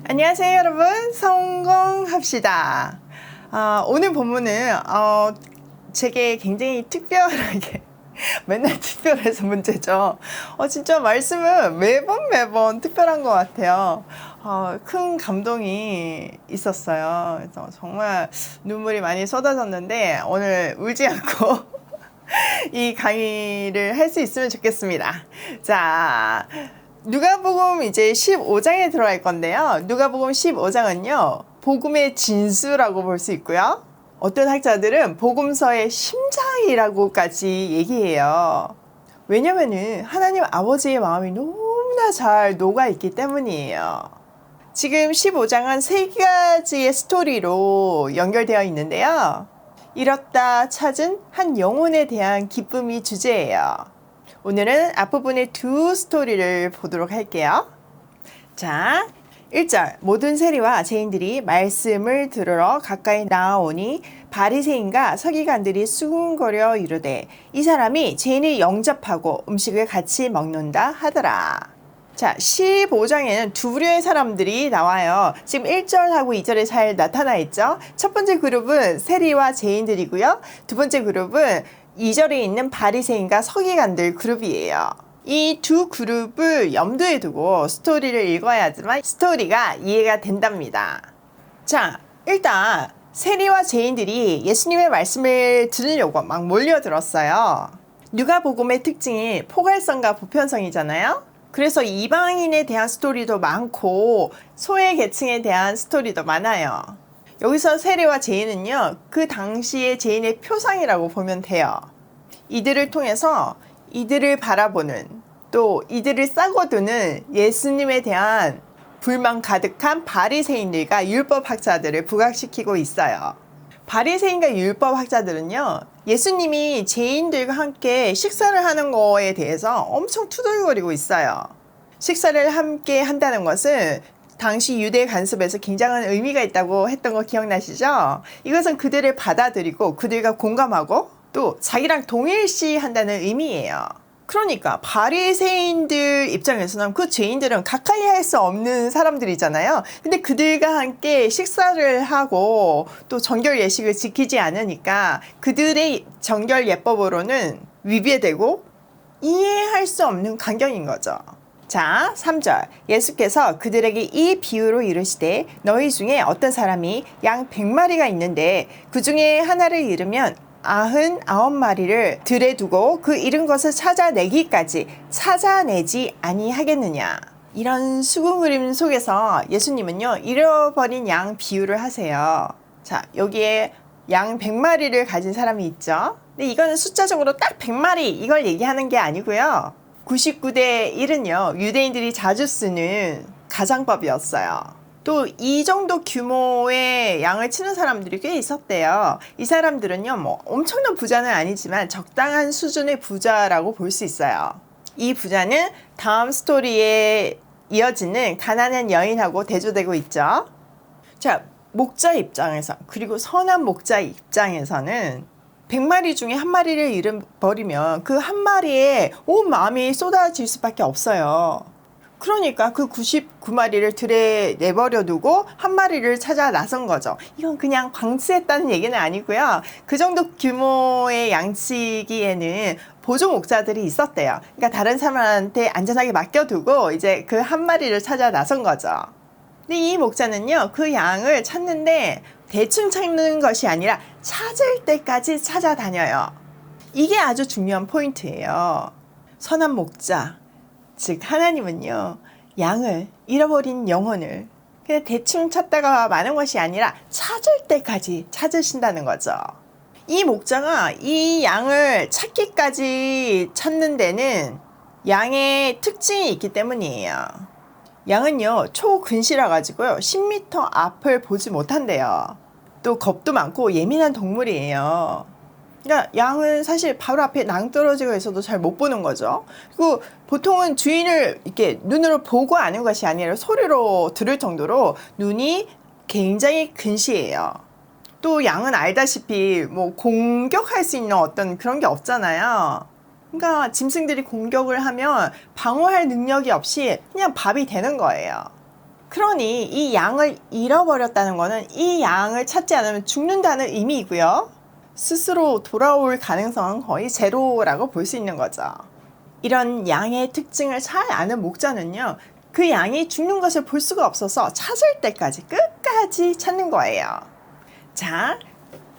안녕하세요 여러분, 성공합시다. 오늘 본문은 제게 굉장히 특별하게 맨날 특별해서 문제죠. 진짜 말씀은 매번 특별한 것 같아요. 큰 감동이 있었어요. 그래서 정말 눈물이 많이 쏟아졌는데 오늘 울지 않고 이 강의를 할 수 있으면 좋겠습니다. 자, 누가복음 이제 15장에 들어갈 건데요. 누가복음 15장은요, 복음의 진수라고 볼 수 있고요. 어떤 학자들은 복음서의 심장이라고까지 얘기해요. 왜냐면은 하나님 아버지의 마음이 너무나 잘 녹아있기 때문이에요. 지금 15장은 3가지의 스토리로 연결되어 있는데요. 잃었다 찾은 한 영혼에 대한 기쁨이 주제예요. 오늘은 앞부분의 두 스토리를 보도록 할게요. 자, 1절 모든 세리와 죄인들이 말씀을 들으러 가까이 나아오니 바리새인과 서기관들이 수군거려 이르되 이 사람이 죄인을 영접하고 음식을 같이 먹는다 하더라. 자, 15장에는 두 부류의 사람들이 나와요. 지금 1절하고 2절에 잘 나타나 있죠. 첫 번째 그룹은 세리와 죄인들이고요. 두 번째 그룹은 2절에 있는 바리새인과 서기관들 그룹이에요. 이 두 그룹을 염두에 두고 스토리를 읽어야지만 스토리가 이해가 된답니다. 자, 일단 세리와 죄인들이 예수님의 말씀을 들으려고 막 몰려들었어요. 누가복음의 특징이 포괄성과 보편성이잖아요. 그래서 이방인에 대한 스토리도 많고 소외 계층에 대한 스토리도 많아요. 여기서 세리와 죄인은요, 그 당시의 죄인의 표상이라고 보면 돼요. 이들을 통해서 이들을 바라보는, 또 이들을 싸고두는 예수님에 대한 불만 가득한 바리새인들과 율법학자들을 부각시키고 있어요. 바리새인과 율법학자들은요, 예수님이 죄인들과 함께 식사를 하는 거에 대해서 엄청 투덜거리고 있어요. 식사를 함께 한다는 것은 당시 유대 간섭에서 굉장한 의미가 있다고 했던 거 기억나시죠? 이것은 그들을 받아들이고 그들과 공감하고 또 자기랑 동일시한다는 의미예요. 그러니까 바리새인들 입장에서는 그 죄인들은 가까이 할 수 없는 사람들이잖아요. 근데 그들과 함께 식사를 하고 또 정결 예식을 지키지 않으니까 그들의 정결 예법으로는 위배되고 이해할 수 없는 광경인 거죠. 자, 3절 예수께서 그들에게 이 비유로 이르시되 너희 중에 어떤 사람이 양 100마리가 있는데 그 중에 하나를 잃으면 99마리를 들에 두고 그 잃은 것을 찾아내기까지 찾아내지 아니하겠느냐. 이런 수군 그림 속에서 예수님은요, 잃어버린 양 비유를 하세요. 자, 여기에 양 100마리를 가진 사람이 있죠. 근데 이거는 숫자적으로 딱 100마리 이걸 얘기하는 게 아니고요. 99대 1은요, 유대인들이 자주 쓰는 가장법이었어요. 또 이 정도 규모의 양을 치는 사람들이 꽤 있었대요. 이 사람들은요, 뭐 엄청난 부자는 아니지만 적당한 수준의 부자라고 볼 수 있어요. 이 부자는 다음 스토리에 이어지는 가난한 여인하고 대조되고 있죠. 자, 목자 입장에서, 그리고 선한 목자 입장에서는 100마리 중에 한 마리를 잃어버리면 그 한 마리에 온 마음이 쏟아질 수밖에 없어요. 그러니까 그 99마리를 들에 내버려 두고 한 마리를 찾아 나선 거죠. 이건 그냥 방치했다는 얘기는 아니고요. 그 정도 규모의 양치기에는 보조 목자들이 있었대요. 그러니까 다른 사람한테 안전하게 맡겨두고 이제 그 한 마리를 찾아 나선 거죠. 근데 이 목자는요, 그 양을 찾는데 대충 찾는 것이 아니라 찾을 때까지 찾아다녀요. 이게 아주 중요한 포인트예요. 선한 목자, 즉 하나님은요, 양을, 잃어버린 영혼을 그냥 대충 찾다가 마는 것이 아니라 찾을 때까지 찾으신다는 거죠. 이 목자가 이 양을 찾기까지 찾는 데는 양의 특징이 있기 때문이에요. 양은요, 초근시라 가지고요, 10m 앞을 보지 못한대요. 또 겁도 많고 예민한 동물이에요. 그러니까 양은 사실 바로 앞에 낭떠러지가 있어도 잘 못 보는 거죠. 그리고 보통은 주인을 이렇게 눈으로 보고 아는 것이 아니라 소리로 들을 정도로 눈이 굉장히 근시해요. 또 양은 알다시피 뭐 공격할 수 있는 어떤 그런 게 없잖아요. 그러니까 짐승들이 공격을 하면 방어할 능력이 없이 그냥 밥이 되는 거예요. 그러니 이 양을 잃어버렸다는 거는 이 양을 찾지 않으면 죽는다는 의미이고요. 스스로 돌아올 가능성은 거의 제로라고 볼 수 있는 거죠. 이런 양의 특징을 잘 아는 목자는요, 그 양이 죽는 것을 볼 수가 없어서 찾을 때까지 끝까지 찾는 거예요. 자,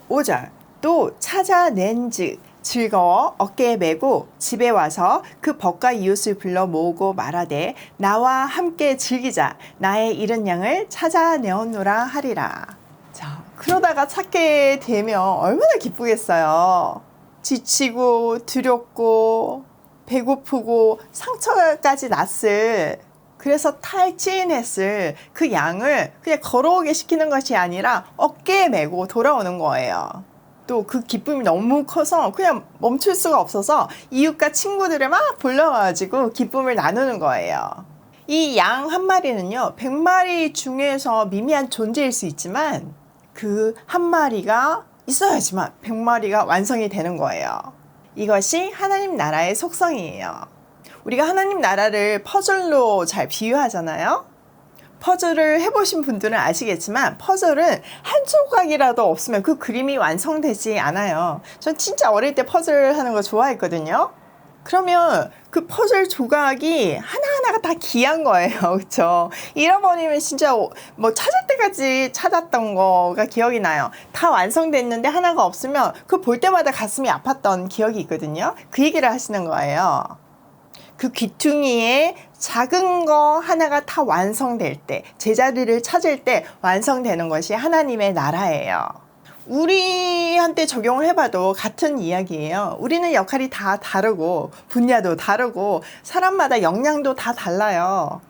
5절. 또 찾아낸즉 즐거워 어깨에 메고 집에 와서 그 벗과 이웃을 불러 모으고 말하되 나와 함께 즐기자. 나의 잃은 양을 찾아내었노라 하리라. 자, 그러다가 찾게 되면 얼마나 기쁘겠어요. 지치고 두렵고 배고프고 상처까지 났을, 그래서 탈진했을 그 양을 그냥 걸어오게 시키는 것이 아니라 어깨에 메고 돌아오는 거예요. 또 그 기쁨이 너무 커서 그냥 멈출 수가 없어서 이웃과 친구들을 막 불러가지고 기쁨을 나누는 거예요. 이 양 한 마리는요, 100마리 중에서 미미한 존재일 수 있지만 그 한 마리가 있어야지만 100마리가 완성이 되는 거예요. 이것이 하나님 나라의 속성이에요. 우리가 하나님 나라를 퍼즐로 잘 비유하잖아요. 퍼즐을 해보신 분들은 아시겠지만 퍼즐은 한 조각이라도 없으면 그 그림이 완성되지 않아요. 전 진짜 어릴 때 퍼즐 하는 거 좋아했거든요. 그러면 그 퍼즐 조각이 하나하나가 다 귀한 거예요. 그렇죠? 잃어버리면 진짜 뭐 찾을 때까지 찾았던 거가 기억이 나요. 다 완성됐는데 하나가 없으면 그 볼 때마다 가슴이 아팠던 기억이 있거든요. 그 얘기를 하시는 거예요. 그 귀퉁이에 작은 거 하나가 다 완성될 때, 제자리를 찾을 때 완성되는 것이 하나님의 나라예요. 우리한테 적용을 해봐도 같은 이야기예요. 우리는 역할이 다 다르고 분야도 다르고 사람마다 역량도 다 달라요.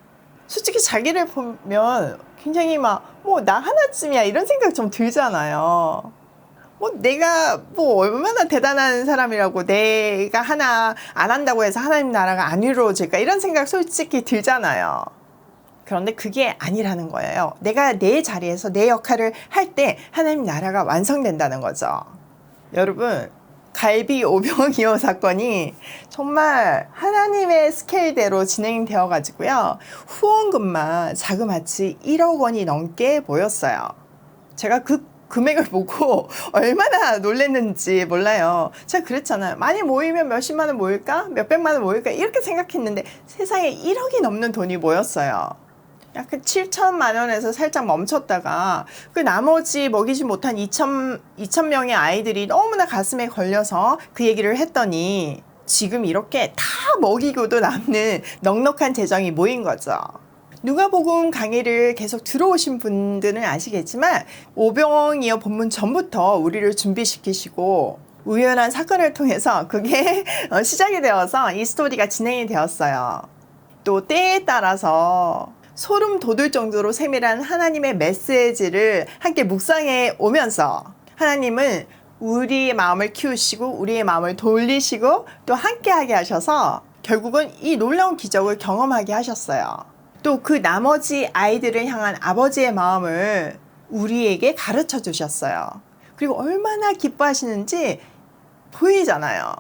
솔직히 자기를 보면 굉장히 막 뭐 나 하나쯤이야 이런 생각 좀 들잖아요. 뭐 내가 뭐 얼마나 대단한 사람이라고, 내가 하나 안 한다고 해서 하나님 나라가 안 이루어질까 이런 생각 솔직히 들잖아요. 그런데 그게 아니라는 거예요. 내가 내 자리에서 내 역할을 할 때 하나님 나라가 완성된다는 거죠. 여러분, 갈비 오병이어 사건이 정말 하나님의 스케일대로 진행되어 가지고요, 후원금만 자그마치 1억 원이 넘게 모였어요. 제가 그 금액을 보고 얼마나 놀랐는지 몰라요. 제가 그랬잖아요. 많이 모이면 몇십만 원 모일까? 몇백만 원 모일까? 이렇게 생각했는데 세상에 1억이 넘는 돈이 모였어요. 약간 7천만 원에서 살짝 멈췄다가 그 나머지 먹이지 못한 2천 명의 아이들이 너무나 가슴에 걸려서 그 얘기를 했더니 지금 이렇게 다 먹이고도 남는 넉넉한 재정이 모인 거죠. 누가복음 강의를 계속 들어오신 분들은 아시겠지만 오병이어 본문 전부터 우리를 준비시키시고 우연한 사건을 통해서 그게 시작이 되어서 이 스토리가 진행이 되었어요. 또 때에 따라서 소름 돋을 정도로 세밀한 하나님의 메시지를 함께 묵상해 오면서 하나님은 우리의 마음을 키우시고 우리의 마음을 돌리시고 또 함께하게 하셔서 결국은 이 놀라운 기적을 경험하게 하셨어요. 또 그 나머지 아이들을 향한 아버지의 마음을 우리에게 가르쳐 주셨어요. 그리고 얼마나 기뻐하시는지 보이잖아요.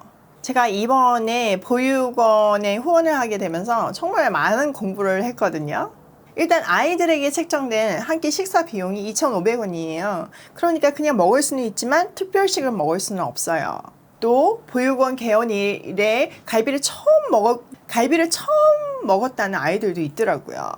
제가 이번에 보육원에 후원을 하게 되면서 정말 많은 공부를 했거든요. 일단 아이들에게 책정된 한 끼 식사 비용이 2,500원이에요. 그러니까 그냥 먹을 수는 있지만 특별식을 먹을 수는 없어요. 또 보육원 개원일에 갈비를 처음 먹었다는 아이들도 있더라고요.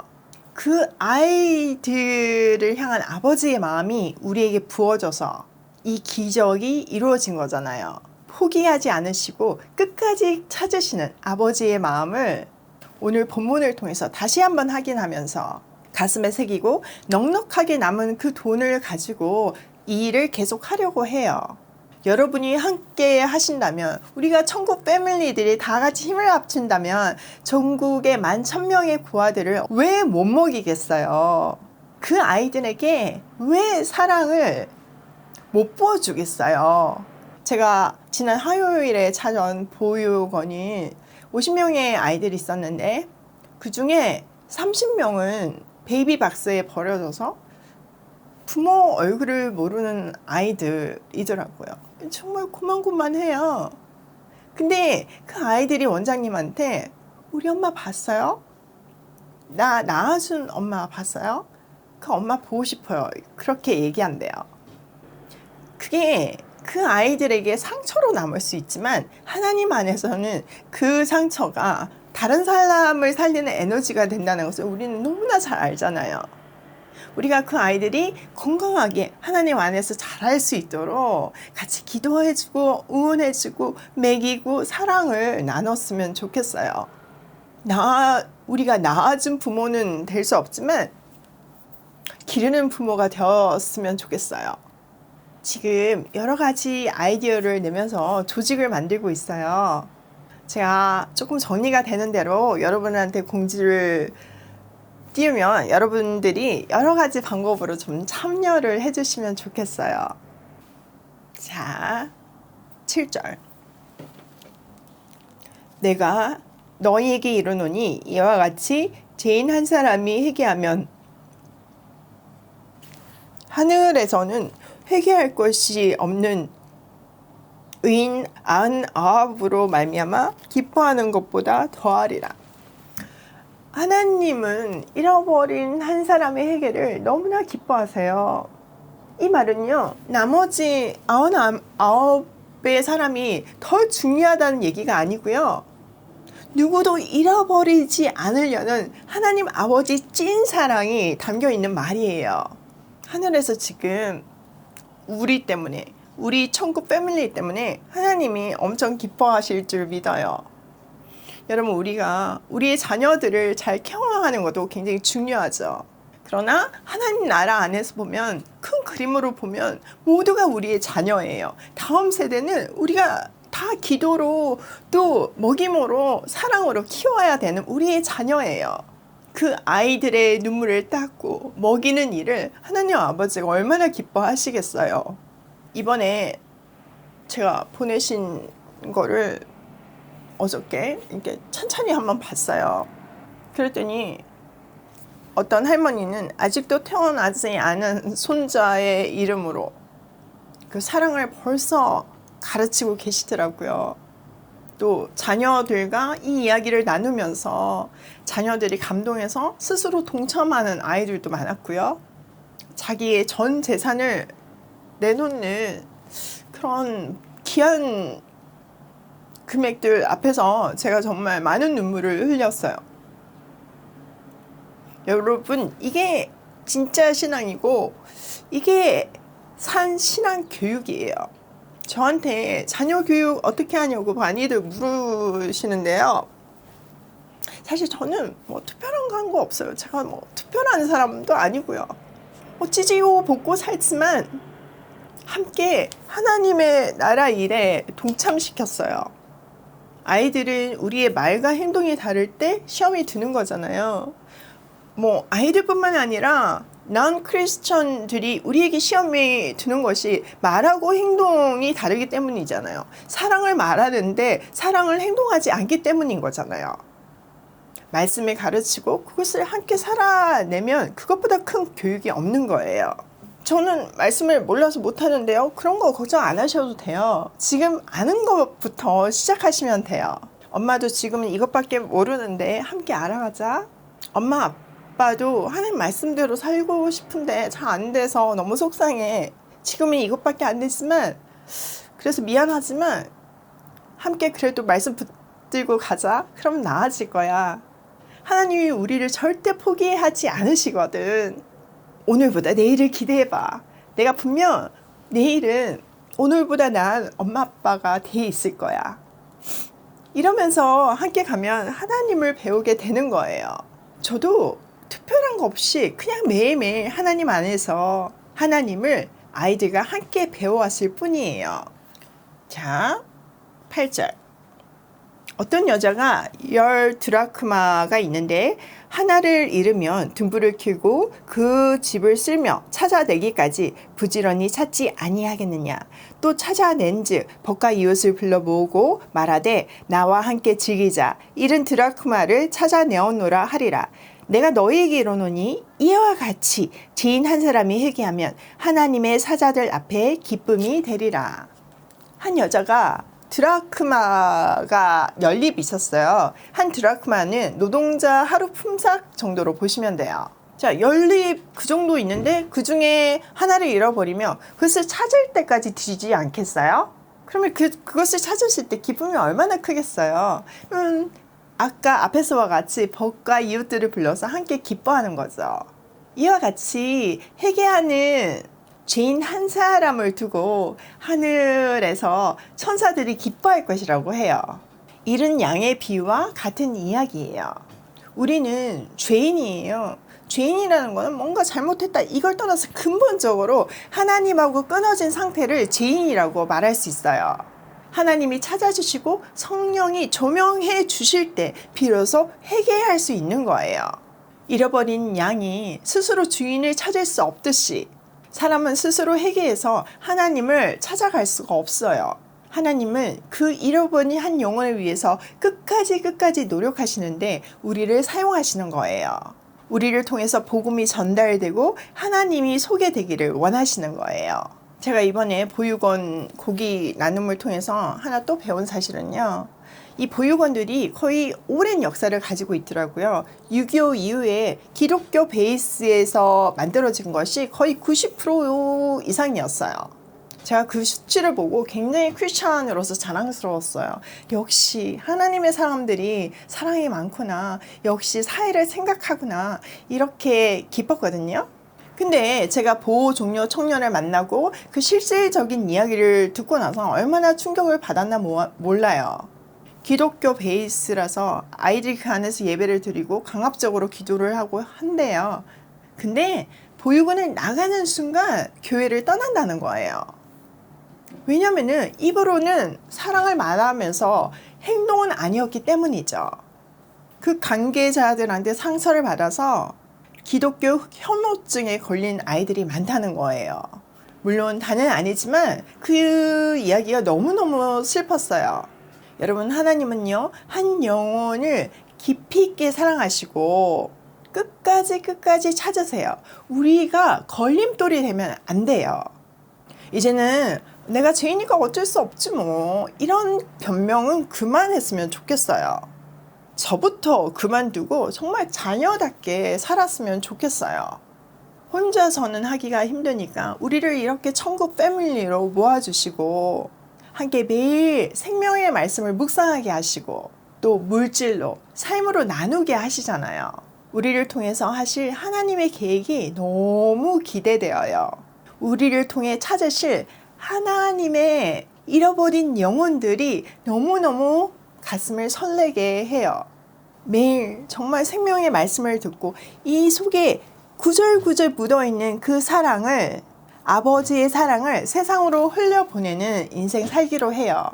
그 아이들을 향한 아버지의 마음이 우리에게 부어져서 이 기적이 이루어진 거잖아요. 포기하지 않으시고 끝까지 찾으시는 아버지의 마음을 오늘 본문을 통해서 다시 한번 확인하면서 가슴에 새기고 넉넉하게 남은 그 돈을 가지고 이 일을 계속 하려고 해요. 여러분이 함께 하신다면, 우리가 천국 패밀리들이 다 같이 힘을 합친다면 전국의 11,000명의 고아들을 왜 못 먹이겠어요? 그 아이들에게 왜 사랑을 못 부어주겠어요? 제가 지난 화요일에 찾아온 보육원이 50명의 아이들이 있었는데 그 중에 30명은 베이비박스에 버려져서 부모 얼굴을 모르는 아이들이더라고요. 정말 고만고만해요. 근데 그 아이들이 원장님한테 우리 엄마 봤어요? 나 낳아준 엄마 봤어요? 그 엄마 보고 싶어요. 그렇게 얘기한대요. 그게 그 아이들에게 상처로 남을 수 있지만 하나님 안에서는 그 상처가 다른 사람을 살리는 에너지가 된다는 것을 우리는 너무나 잘 알잖아요. 우리가 그 아이들이 건강하게 하나님 안에서 자랄 수 있도록 같이 기도해주고 응원해주고 먹이고 사랑을 나눴으면 좋겠어요. 우리가 낳아준 부모는 될 수 없지만 기르는 부모가 되었으면 좋겠어요. 지금 여러 가지 아이디어를 내면서 조직을 만들고 있어요. 제가 조금 정리가 되는 대로 여러분한테 공지를 띄우면 여러분들이 여러 가지 방법으로 좀 참여를 해주시면 좋겠어요. 자, 7절. 내가 너희에게 이르노니 이와 같이 죄인 한 사람이 회개하면 하늘에서는 회개할 것이 없는 의인 99으로 말미암아 기뻐하는 것보다 더하리라. 하나님은 잃어버린 한 사람의 회개를 너무나 기뻐하세요. 이 말은요, 나머지 99의 사람이 더 중요하다는 얘기가 아니고요. 누구도 잃어버리지 않으려는 하나님 아버지 찐 사랑이 담겨 있는 말이에요. 하늘에서 지금 우리 때문에, 우리 천국 패밀리 때문에 하나님이 엄청 기뻐하실 줄 믿어요. 여러분, 우리가 우리의 자녀들을 잘 케어하는 것도 굉장히 중요하죠. 그러나 하나님 나라 안에서 보면, 큰 그림으로 보면 모두가 우리의 자녀예요. 다음 세대는 우리가 다 기도로 또 먹임으로 사랑으로 키워야 되는 우리의 자녀예요. 그 아이들의 눈물을 닦고 먹이는 일을 하나님 아버지가 얼마나 기뻐하시겠어요. 이번에 제가 보내신 거를 어저께 이렇게 천천히 한번 봤어요. 그랬더니 어떤 할머니는 아직도 태어나지 않은 손자의 이름으로 그 사랑을 벌써 가르치고 계시더라고요. 또 자녀들과 이 이야기를 나누면서 자녀들이 감동해서 스스로 동참하는 아이들도 많았고요. 자기의 전 재산을 내놓는 그런 귀한 금액들 앞에서 제가 정말 많은 눈물을 흘렸어요. 여러분, 이게 진짜 신앙이고 이게 산 신앙 교육이에요. 저한테 자녀 교육 어떻게 하냐고 많이들 물으시는데요. 사실 저는 뭐 특별한 거 한 거 없어요. 제가 뭐 특별한 사람도 아니고요. 찌지고 볶고 살지만 함께 하나님의 나라 일에 동참시켰어요. 아이들은 우리의 말과 행동이 다를 때 시험이 드는 거잖아요. 뭐 아이들뿐만 아니라 난 크리스천들이 우리에게 시험이 드는 것이 말하고 행동이 다르기 때문이잖아요. 사랑을 말하는데 사랑을 행동하지 않기 때문인 거잖아요. 말씀을 가르치고 그것을 함께 살아내면 그것보다 큰 교육이 없는 거예요. 저는 말씀을 몰라서 못하는데요. 그런 거 걱정 안 하셔도 돼요. 지금 아는 것부터 시작하시면 돼요. 엄마도 지금은 이것밖에 모르는데 함께 알아가자. 엄마, 아빠도 하나님 말씀대로 살고 싶은데 잘 안 돼서 너무 속상해. 지금은 이것밖에 안 됐지만 그래서 미안하지만 함께 그래도 말씀 붙들고 가자. 그럼 나아질 거야. 하나님이 우리를 절대 포기하지 않으시거든. 오늘보다 내일을 기대해봐. 내가 분명 내일은 오늘보다 나은 엄마 아빠가 돼 있을 거야. 이러면서 함께 가면 하나님을 배우게 되는 거예요. 저도 특별한 거 없이 그냥 매일매일 하나님 안에서 하나님을 아이들과 함께 배워왔을 뿐이에요. 자, 8절. 어떤 여자가 10드라크마가 있는데 하나를 잃으면 등불을 켜고 그 집을 쓸며 찾아내기까지 부지런히 찾지 아니하겠느냐. 또 찾아낸즉 벗과 이웃을 불러 모으고 말하되 나와 함께 즐기자. 잃은 드라크마를 찾아내었노라 하리라. 내가 너희에게 이르노니 이와 같이 죄인 한 사람이 회개하면 하나님의 사자들 앞에 기쁨이 되리라. 한 여자가 드라크마가 연립이 있었어요. 한 드라크마는 노동자 하루 품삯 정도로 보시면 돼요. 자, 연립 그 정도 있는데 그 중에 하나를 잃어버리면 그것을 찾을 때까지 뒤지지 않겠어요? 그러면 그것을 찾으실 때 기쁨이 얼마나 크겠어요? 아까 앞에서와 같이 벗과 이웃들을 불러서 함께 기뻐하는 거죠. 이와 같이 회개하는 죄인 한 사람을 두고 하늘에서 천사들이 기뻐할 것이라고 해요. 잃은 양의 비유와 같은 이야기예요. 우리는 죄인이에요. 죄인이라는 것은 뭔가 잘못했다 이걸 떠나서 근본적으로 하나님하고 끊어진 상태를 죄인이라고 말할 수 있어요. 하나님이 찾아주시고 성령이 조명해 주실 때 비로소 회개할 수 있는 거예요. 잃어버린 양이 스스로 주인을 찾을 수 없듯이 사람은 스스로 회개해서 하나님을 찾아갈 수가 없어요. 하나님은 그 잃어버린 한 영혼을 위해서 끝까지 노력하시는데 우리를 사용하시는 거예요. 우리를 통해서 복음이 전달되고 하나님이 소개되기를 원하시는 거예요. 제가 이번에 보육원 고기 나눔을 통해서 하나 또 배운 사실은요. 이 보육원들이 거의 오랜 역사를 가지고 있더라고요. 6.25 이후에 기독교 베이스에서 만들어진 것이 거의 90% 이상이었어요. 제가 그 수치를 보고 굉장히 크리스찬으로서 자랑스러웠어요. 역시 하나님의 사람들이 사랑이 많구나. 역시 사회를 생각하구나. 이렇게 기뻤거든요. 근데 제가 보호 종료 청년을 만나고 그 실질적인 이야기를 듣고 나서 얼마나 충격을 받았나 몰라요. 기독교 베이스라서 아이들이 그 안에서 예배를 드리고 강압적으로 기도를 하고 한대요. 근데 보육원을 나가는 순간 교회를 떠난다는 거예요. 왜냐면은 입으로는 사랑을 말하면서 행동은 아니었기 때문이죠. 그 관계자들한테 상처를 받아서 기독교 혐오증에 걸린 아이들이 많다는 거예요. 물론 다는 아니지만 그 이야기가 너무너무 슬펐어요. 여러분, 하나님은요, 한 영혼을 깊이 있게 사랑하시고 끝까지 찾으세요. 우리가 걸림돌이 되면 안 돼요. 이제는 내가 죄인이니까 어쩔 수 없지 뭐, 이런 변명은 그만했으면 좋겠어요. 저부터 그만두고 정말 자녀답게 살았으면 좋겠어요. 혼자서는 하기가 힘드니까 우리를 이렇게 천국 패밀리로 모아주시고 함께 매일 생명의 말씀을 묵상하게 하시고 또 물질로 삶으로 나누게 하시잖아요. 우리를 통해서 하실 하나님의 계획이 너무 기대되어요. 우리를 통해 찾으실 하나님의 잃어버린 영혼들이 너무너무 가슴을 설레게 해요. 매일 정말 생명의 말씀을 듣고 이 속에 구절구절 묻어있는 그 사랑을, 아버지의 사랑을 세상으로 흘려보내는 인생 살기로 해요.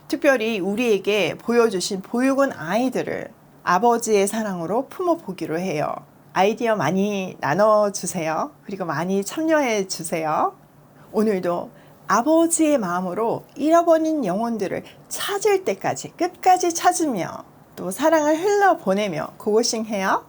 특별히 우리에게 보여주신 보육원 아이들을 아버지의 사랑으로 품어보기로 해요. 아이디어 많이 나눠주세요. 그리고 많이 참여해주세요. 오늘도 아버지의 마음으로 잃어버린 영혼들을 찾을 때까지 끝까지 찾으며 또 사랑을 흘려보내며 고고싱 해요.